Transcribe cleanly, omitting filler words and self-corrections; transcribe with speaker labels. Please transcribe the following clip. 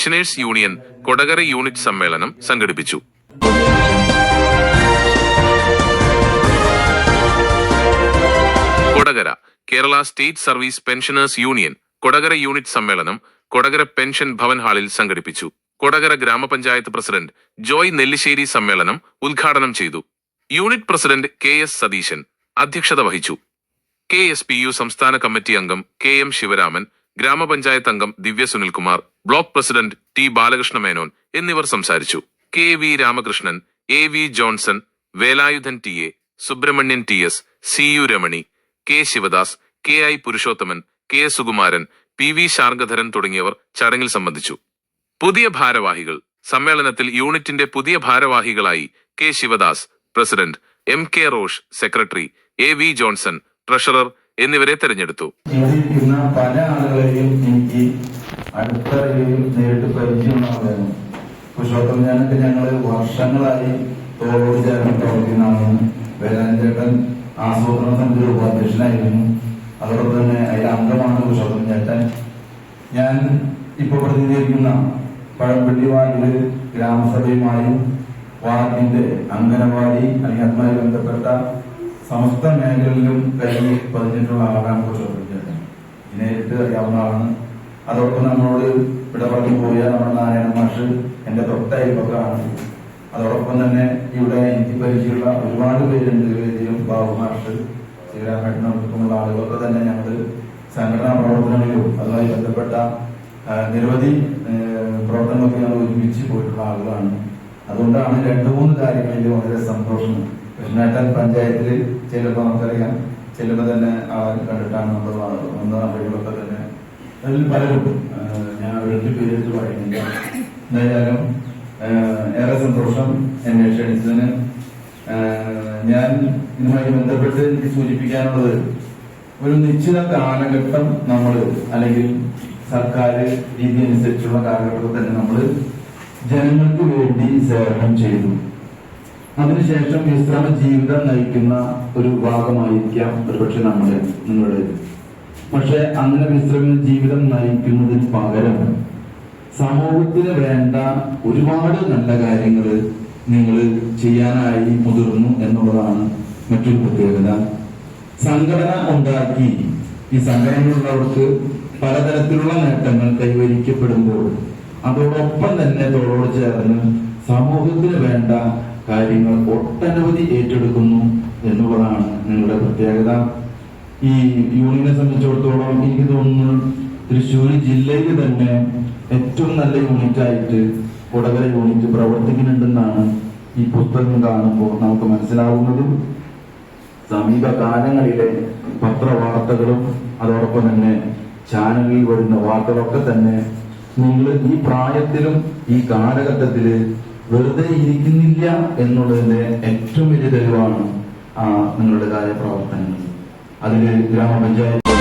Speaker 1: Pensioners union Kodakara unit സമ്മേളനം സംഘടിപ്പിച്ചു. Kodakara Kerala state service pensioners union Kodakara unit സമ്മേളനം കൊടകര പെൻഷൻ ഭവൻ ഹാളിൽ സംഘടിപ്പിച്ചു. കൊടകര ഗ്രാമപഞ്ചായത്ത് പ്രസിഡന്റ് ജോയ് നെല്ലിശ്ശേരി സമ്മേളനം ഉദ്ഘാടനം ചെയ്തു. യൂണിറ്റ് പ്രസിഡന്റ് KS സതീശൻ അധ്യക്ഷത വഹിച്ചു. KSPU സംസ്ഥാന കമ്മിറ്റി അംഗം KM ശിവരാമൻ, ഗ്രാമപഞ്ചായത്ത് അംഗം Divya Sunilkumar, block president T Balakrishna Menon എന്നിവർ സംസാരിച്ചു. KV Ramakrishnan, AV Johnson, Velayudhan TA, Subramanian TS, CU Ramani, K Sivadas, KI Purushothaman, K Sukumaran, PV Sarngadharan തുടങ്ങിയവർ ചടങ്ങിൽ സംബന്ധിച്ചു. പുതിയ ഭാരവാഹികൾ സമ്മേളനത്തിൽ യൂണിറ്റിന്റെ പുതിയ ഭാരവാഹികളായി K Sivadas president, MK Rosh secretary, AV Johnson treasurer എന്നിവരെ തെരഞ്ഞെടുത്തു.
Speaker 2: പല ആളുകളെയും എനിക്ക് അടുത്തറിയും നേരിട്ട് പരിചയമുള്ളവരാണ്. പുരുഷോത്തമൻ ഞാനൊക്കെ ഞങ്ങള് വർഷങ്ങളായി തോളോട് ചേർന്ന് പ്രവർത്തിക്കുന്നതാണ്. വേലാഞ്ചേട്ടൻ ആസൂത്രണ സമിതിയുടെ ഉപാധ്യക്ഷനായിരുന്നു. അതോടൊപ്പം തന്നെ അതിലെ അംഗമാണ് പുരുഷോത്തമൻ ചേട്ടൻ. ഞാൻ ഇപ്പൊ പ്രതിനിധീകരിക്കുന്ന പഴമ്പള്ളി വാർഡില് ഗ്രാമസഭയുമായും വാർഡിന്റെ അംഗനവാടി അല്ലെങ്കിൽ അതുമായി ബന്ധപ്പെട്ട സമസ്ത മേഖലകളിലും കൈ പതിഞ്ഞിട്ടുള്ള ആളാണ് പുരുഷോത്തമൻ ചേട്ടൻ. നേരിട്ട് അറിയാവുന്ന ആളാണ്. അതോടൊപ്പം നമ്മളോട് ഇവിടെ പറഞ്ഞു പോയ നമ്മുടെ നാരായണ മാഷ് എന്റെ തൊട്ടയൽപ്പക്കാണ്. അതോടൊപ്പം തന്നെ ഇവിടെ എനിക്ക് പരിചയമുള്ള ഒരുപാട് പേരുണ്ട്. വേദിയിലും ബാബു മാഷ്, ശ്രീരാമേട്ടനൊപ്പമുള്ള ആളുകളൊക്കെ തന്നെ ഞങ്ങൾ സംഘടനാ പ്രവർത്തനങ്ങളിലും അതുമായി ബന്ധപ്പെട്ട നിരവധി പ്രവർത്തനങ്ങളൊക്കെ ഞങ്ങൾ ഒരുമിച്ച് പോയിട്ടുള്ള ആളുകളാണ്. അതുകൊണ്ടാണ് 2-3 കാര്യങ്ങളിൽ വളരെ സന്തോഷം. കൃഷ്ണേട്ടൻ പഞ്ചായത്തിൽ ചിലപ്പോൾ നമുക്കറിയാം, ചിലപ്പോൾ തന്നെ ആളെ കണ്ടിട്ടാണ് നമ്മൾ വന്ന വഴികളൊക്കെ തന്നെ അതിൽ പലരും ഞാൻ അവരുടെ പേരെടുത്ത് പറയുന്നില്ല. എന്തായാലും ഏറെ സന്തോഷം എന്നെ ക്ഷണിച്ചതിന്. ഞാൻ ഇതുമായി ബന്ധപ്പെട്ട് എനിക്ക് സൂചിപ്പിക്കാനുള്ളത്, ഒരു നിശ്ചിത കാലഘട്ടം നമ്മൾ അല്ലെങ്കിൽ സർക്കാർ രീതി അനുസരിച്ചുള്ള കാലഘട്ടത്തിൽ തന്നെ നമ്മൾ ജനങ്ങൾക്ക് വേണ്ടി സേവനം ചെയ്തു. അതിനുശേഷം വിശ്രമ ജീവിതം നയിക്കുന്ന ഒരു ഭാഗമായിരിക്കാം ഒരുപക്ഷെ നിങ്ങളുടെ. പക്ഷെ അങ്ങനെ വിശ്രമ ജീവിതം നയിക്കുന്നതിന് പകരം സമൂഹത്തിന് വേണ്ട ഒരുപാട് നല്ല കാര്യങ്ങൾ നിങ്ങൾ ചെയ്യാനായി മുതിർന്നു എന്നുള്ളതാണ് മറ്റൊരു പ്രത്യേകത. സംഘടന ഉണ്ടാക്കി ഈ സംഘടനയിലുള്ളവർക്ക് പലതരത്തിലുള്ള നേട്ടങ്ങൾ കൈവരിക്കപ്പെടുമ്പോൾ അതോടൊപ്പം തന്നെ തോളോട് ചേർന്ന് സമൂഹത്തിന് വേണ്ട കാര്യങ്ങൾ ഒട്ടനവധി ഏറ്റെടുക്കുന്നു എന്നുള്ളതാണ് നിങ്ങളുടെ പ്രത്യേകത. ഈ യൂണിയനെ സംബന്ധിച്ചിടത്തോളം എനിക്ക് തോന്നുന്നു തൃശ്ശൂർ ജില്ലയിൽ തന്നെ ഏറ്റവും നല്ല യൂണിറ്റായിട്ട് കൊടകര യൂണിറ്റ് പ്രവർത്തിക്കുന്നുണ്ടെന്നാണ് ഈ പുസ്തകം കാണുമ്പോൾ നമുക്ക് മനസ്സിലാവുന്നതും. സമീപകാലങ്ങളിലെ പത്രവാർത്തകളും അതോടൊപ്പം തന്നെ ചാനലിൽ വരുന്ന വാർത്തകളൊക്കെ തന്നെ നിങ്ങൾ ഈ പ്രായത്തിലും ഈ കാലഘട്ടത്തില് വെറുതെ ഇരിക്കുന്നില്ല എന്നുള്ളതിന്റെ ഏറ്റവും വലിയ തെളിവാണ് നിങ്ങളുടെ കാര്യപ്രവർത്തനങ്ങൾ. അതില് ഗ്രാമപഞ്ചായത്ത്